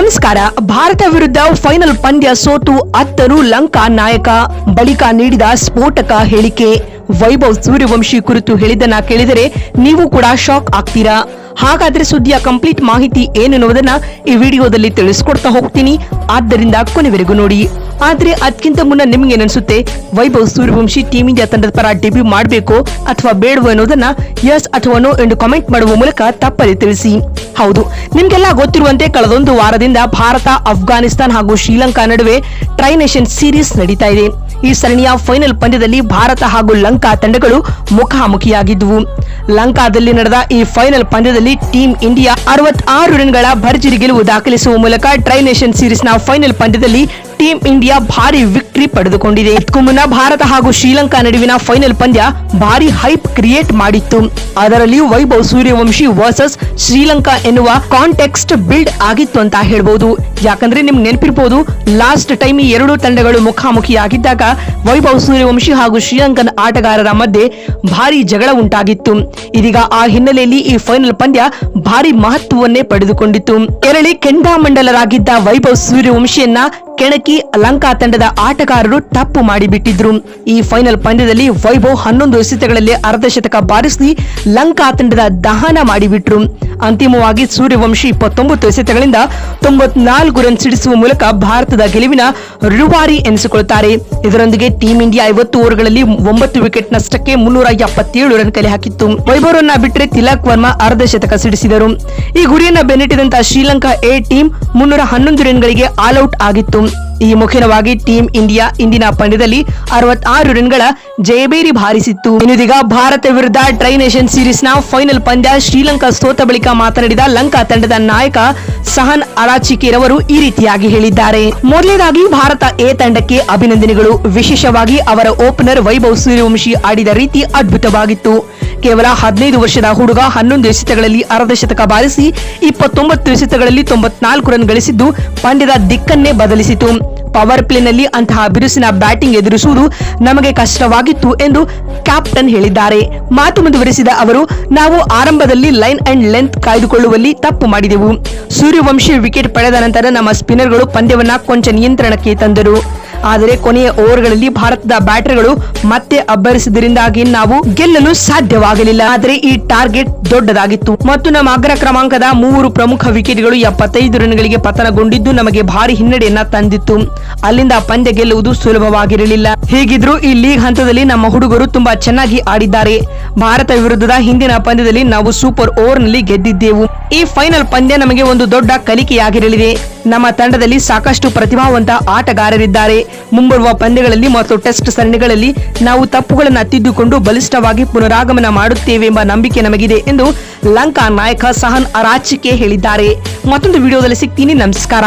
ನಮಸ್ಕಾರ. ಭಾರತ ವಿರುದ್ಧ ಫೈನಲ್ ಪಂದ್ಯ ಸೋತು ಅತ್ತರು ಲಂಕಾ ನಾಯಕ. ಬಳಿಕ ನೀಡಿದ ಸ್ಫೋಟಕ ಹೇಳಿಕೆ. ವೈಭವ್ ಸೂರ್ಯವಂಶಿ ಕುರಿತು ಹೇಳಿದ್ದನ್ನ ಕೇಳಿದರೆ ನೀವು ಕೂಡ ಶಾಕ್ ಆಗ್ತೀರಾ. ಹಾಗಾದ್ರೆ ಸುದ್ದಿಯ ಕಂಪ್ಲೀಟ್ ಮಾಹಿತಿ ಏನೆನ್ನುವುದನ್ನ ಈ ವಿಡಿಯೋದಲ್ಲಿ ತಿಳಿಸ್ಕೊಡ್ತಾ ಹೋಗ್ತೀನಿ, ಆದ್ದರಿಂದ ಕೊನೆವರೆಗೂ ನೋಡಿ. ಆದ್ರೆ ಅದಕ್ಕಿಂತ ಮುನ್ನ ನಿಮ್ಗೆ ಏನನ್ಸುತ್ತೆ, ವೈಭವ್ ಸೂರ್ಯವಂಶಿ ಟೀಮ್ ಇಂಡಿಯಾ ತಂಡದ ಪರ ಡೆಬ್ಯೂ ಮಾಡಬೇಕು ಅಥವಾ ಬೇಡವೋ ಅನ್ನೋದನ್ನ ಯಸ್ ಅಥವಾ ನೋ ಎಂದು ಕಾಮೆಂಟ್ ಮಾಡುವ ಮೂಲಕ ತಪ್ಪದೆ ತಿಳಿಸಿ. ಹೌದು, ನಿಮ್ಗೆಲ್ಲ ಗೊತ್ತಿರುವಂತೆ ಕಳೆದೊಂದು ವಾರದಿಂದ ಭಾರತ, ಅಫ್ಘಾನಿಸ್ತಾನ್ ಹಾಗೂ ಶ್ರೀಲಂಕಾ ನಡುವೆ ಟ್ರೈ ನೇಷನ್ ಸೀರೀಸ್ ನಡೀತಾ ಇದೆ. ಈ ಸರಣಿಯ ಫೈನಲ್ ಪಂದ್ಯದಲ್ಲಿ ಭಾರತ ಹಾಗೂ ಲಂಕಾ ತಂಡಗಳು ಮುಖಾಮುಖಿಯಾಗಿದ್ವು. ಲಂಕಾದಲ್ಲಿ ನಡೆದ ಈ ಫೈನಲ್ ಪಂದ್ಯದಲ್ಲಿ ಟೀಮ್ ಇಂಡಿಯಾ 66 ರನ್ಗಳ ಭರ್ಜರಿ ಗೆಲುವು ದಾಖಲಿಸುವ ಮೂಲಕ ಟ್ರೈ ನೇಷನ್ ಸೀರೀಸ್ನ ಫೈನಲ್ ಪಂದ್ಯದಲ್ಲಿ ಟೀಮ್ ಇಂಡಿಯಾ ಭಾರಿ ವಿಕ್ಟರಿ ಪಡೆದುಕೊಂಡಿದೆ. ಇದಕ್ಕೂ ಮುನ್ನ ಭಾರತ ಹಾಗೂ ಶ್ರೀಲಂಕಾ ನಡುವಿನ ಫೈನಲ್ ಪಂದ್ಯ ಭಾರಿ ಹೈಪ್ ಕ್ರಿಯೇಟ್ ಮಾಡಿತ್ತು. ಅದರಲ್ಲಿ ವೈಭವ್ ಸೂರ್ಯವಂಶಿ ವರ್ಸಸ್ ಶ್ರೀಲಂಕಾ ಎನ್ನುವ ಕಾಂಟೆಕ್ಸ್ಟ್ ಬಿಲ್ಡ್ ಆಗಿತ್ತು ಅಂತ ಹೇಳ್ಬಹುದು. ಯಾಕಂದ್ರೆ ನಿಮ್ಗೆ ನೆನಪಿರಬಹುದು, ಲಾಸ್ಟ್ ಟೈಮ್ ಈ ಎರಡೂ ತಂಡಗಳು ಮುಖಾಮುಖಿಯಾಗಿದ್ದಾಗ ವೈಭವ್ ಸೂರ್ಯವಂಶಿ ಹಾಗೂ ಶ್ರೀಲಂಕನ್ ಆಟಗಾರರ ಮಧ್ಯೆ ಭಾರಿ ಜಗಳ ಉಂಟಾಗಿತ್ತು. ಇದೀಗ ಆ ಹಿನ್ನೆಲೆಯಲ್ಲಿ ಈ ಫೈನಲ್ ಪಂದ್ಯ ಭಾರಿ ಮಹತ್ವವನ್ನೇ ಪಡೆದುಕೊಂಡಿತ್ತು. ಕೆರಳಿ ಕೆಂಡಾಮಂಡಲರಾಗಿದ್ದ ವೈಭವ್ ಸೂರ್ಯವಂಶಿಯನ್ನ ಕೆಣಕಿ ಲಂಕಾ ತಂಡದ ಆಟಗಾರರು ತಪ್ಪು ಮಾಡಿಬಿಟ್ಟಿದ್ರು. ಈ ಫೈನಲ್ ಪಂದ್ಯದಲ್ಲಿ ವೈಭವ್ 11 ಎಸೆತಗಳಲ್ಲಿ ಅರ್ಧಶತಕ ಬಾರಿಸಿ ಲಂಕಾ ತಂಡದ ದಹನ ಮಾಡಿಬಿಟ್ರು. ಅಂತಿಮವಾಗಿ ಸೂರ್ಯವಂಶಿ 29 ಎಸೆತಗಳಿಂದ 94 ರನ್ ಸಿಡಿಸುವ ಮೂಲಕ ಭಾರತದ ಗೆಲುವಿನ ರೂವಾರಿ ಎನಿಸಿಕೊಳ್ಳುತ್ತಾರೆ. ಇದರೊಂದಿಗೆ ಟೀಮ್ ಇಂಡಿಯಾ 50 ಓವರ್ಗಳಲ್ಲಿ 9 ವಿಕೆಟ್ ನಷ್ಟಕ್ಕೆ 377 ರನ್ ಕಲೆ ಹಾಕಿತ್ತು. ವೈಭವ್ರನ್ನ ಬಿಟ್ಟರೆ ತಿಲಕ್ ವರ್ಮಾ ಅರ್ಧಶತಕ ಸಿಡಿಸಿದರು. ಈ ಗುರಿಯನ್ನ ಬೆನ್ನಟ್ಟಿದಂತ ಶ್ರೀಲಂಕಾ ಎ ಟೀಮ್ 311 ರನ್ಗಳಿಗೆ ಆಲ್ ಔಟ್ ಆಗಿತ್ತು. ಈ ಮುಖೇನವಾಗಿ ಟೀಮ್ ಇಂಡಿಯಾ ಇಂದಿನ ಪಂದ್ಯದಲ್ಲಿ 66 ರನ್ಗಳ ಜಯಬೇರಿ ಬಾರಿಸಿತ್ತು. ಇನ್ನೀಗ ಭಾರತ ವಿರುದ್ಧ ಟ್ರೈ ನೇಷನ್ ಸೀರೀಸ್ನ ಫೈನಲ್ ಪಂದ್ಯ ಶ್ರೀಲಂಕಾ ಸೋತ ಬಳಿಕ ಮಾತನಾಡಿದ ಲಂಕಾ ತಂಡದ ನಾಯಕ ಸಹನ್ ಅರಾಚಿಕೆರವರು ಈ ರೀತಿಯಾಗಿ ಹೇಳಿದ್ದಾರೆ. ಮೊದಲನೇದಾಗಿ ಭಾರತ ಎ ತಂಡಕ್ಕೆ ಅಭಿನಂದನೆಗಳು. ವಿಶೇಷವಾಗಿ ಅವರ ಓಪನರ್ ವೈಭವ್ ಸೂರ್ಯವಂಶಿ ಆಡಿದ ರೀತಿ ಅದ್ಭುತವಾಗಿತ್ತು. ಕೇವಲ 15 ವರ್ಷದ ಹುಡುಗ 11 ಎಸೆತಗಳಲ್ಲಿ ಅರ್ಧಶತಕ ಬಾರಿಸಿ 29 ಎಸೆತಗಳಲ್ಲಿ 94 ರನ್ ಗಳಿಸಿದ್ದು ಪಂದ್ಯದ ದಿಕ್ಕನ್ನೇ ಬದಲಿಸಿತು. ಪವರ್ ಪ್ಲೇನಲ್ಲಿ ಅಂತಹ ಬಿರುಸಿನ ಬ್ಯಾಟಿಂಗ್ ಎದುರಿಸುವುದು ನಮಗೆ ಕಷ್ಟವಾಗಿತ್ತು ಎಂದು ಕ್ಯಾಪ್ಟನ್ ಹೇಳಿದ್ದಾರೆ. ಮಾತು ಮುಂದುವರೆಸಿದ ಅವರು, ನಾವು ಆರಂಭದಲ್ಲಿ ಲೈನ್ ಅಂಡ್ ಲೆಂತ್ ಕಾಯ್ದುಕೊಳ್ಳುವಲ್ಲಿ ತಪ್ಪು ಮಾಡಿದೆವು. ಸೂರ್ಯವಂಶಿ ವಿಕೆಟ್ ಪಡೆದ ನಂತರ ನಮ್ಮ ಸ್ಪಿನ್ನರ್ಗಳು ಪಂದ್ಯವನ್ನ ಕೊಂಚ ನಿಯಂತ್ರಣಕ್ಕೆ ತಂದರು. ಆದರೆ ಕೊನೆಯ ಓವರ್ಗಳಲ್ಲಿ ಭಾರತದ ಬ್ಯಾಟರ್ಗಳು ಮತ್ತೆ ಅಬ್ಬರಿಸಿದ್ದರಿಂದಾಗಿ ನಾವು ಗೆಲ್ಲಲು ಸಾಧ್ಯವಾಗಲಿಲ್ಲ. ಆದರೆ ಈ ಟಾರ್ಗೆಟ್ ದೊಡ್ಡದಾಗಿತ್ತು ಮತ್ತು ನಮ್ಮ ಅಗ್ರ ಕ್ರಮಾಂಕದ 3 ಪ್ರಮುಖ ವಿಕೆಟ್ಗಳು 75 ರನ್ಗಳಿಗೆ ಪತನಗೊಂಡಿದ್ದು ನಮಗೆ ಭಾರಿ ಹಿನ್ನಡೆಯನ್ನ ತಂದಿತ್ತು. ಅಲ್ಲಿಂದ ಪಂದ್ಯ ಗೆಲ್ಲುವುದು ಸುಲಭವಾಗಿರಲಿಲ್ಲ. ಹೀಗಿದ್ರೂ ಈ ಲೀಗ್ ಹಂತದಲ್ಲಿ ನಮ್ಮ ಹುಡುಗರು ತುಂಬಾ ಚೆನ್ನಾಗಿ ಆಡಿದ್ದಾರೆ. ಭಾರತ ವಿರುದ್ಧದ ಹಿಂದಿನ ಪಂದ್ಯದಲ್ಲಿ ನಾವು ಸೂಪರ್ ಓವರ್ ನಲ್ಲಿ ಗೆದ್ದಿದ್ದೆವು. ಈ ಫೈನಲ್ ಪಂದ್ಯ ನಮಗೆ ಒಂದು ದೊಡ್ಡ ಕಲಿಕೆಯಾಗಿರಲಿದೆ. ನಮ್ಮ ತಂಡದಲ್ಲಿ ಸಾಕಷ್ಟು ಪ್ರತಿಭಾವಂತ ಆಟಗಾರರಿದ್ದಾರೆ. ಮುಂಬರುವ ಪಂದ್ಯಗಳಲ್ಲಿ ಮತ್ತು ಟೆಸ್ಟ್ ಸರಣಿಗಳಲ್ಲಿ ನಾವು ತಪ್ಪುಗಳನ್ನು ತಿದ್ದುಕೊಂಡು ಬಲಿಷ್ಠವಾಗಿ ಪುನರಾಗಮನ ಮಾಡುತ್ತೇವೆ ಎಂಬ ನಂಬಿಕೆ ನಮಗಿದೆ ಎಂದು ಲಂಕಾ ನಾಯಕ ಸಹನ್ ಅರಾಚಿಕೆ ಹೇಳಿದ್ದಾರೆ. ಮತ್ತೊಂದು ವಿಡಿಯೋದಲ್ಲಿ ಸಿಗ್ತೀನಿ. ನಮಸ್ಕಾರ.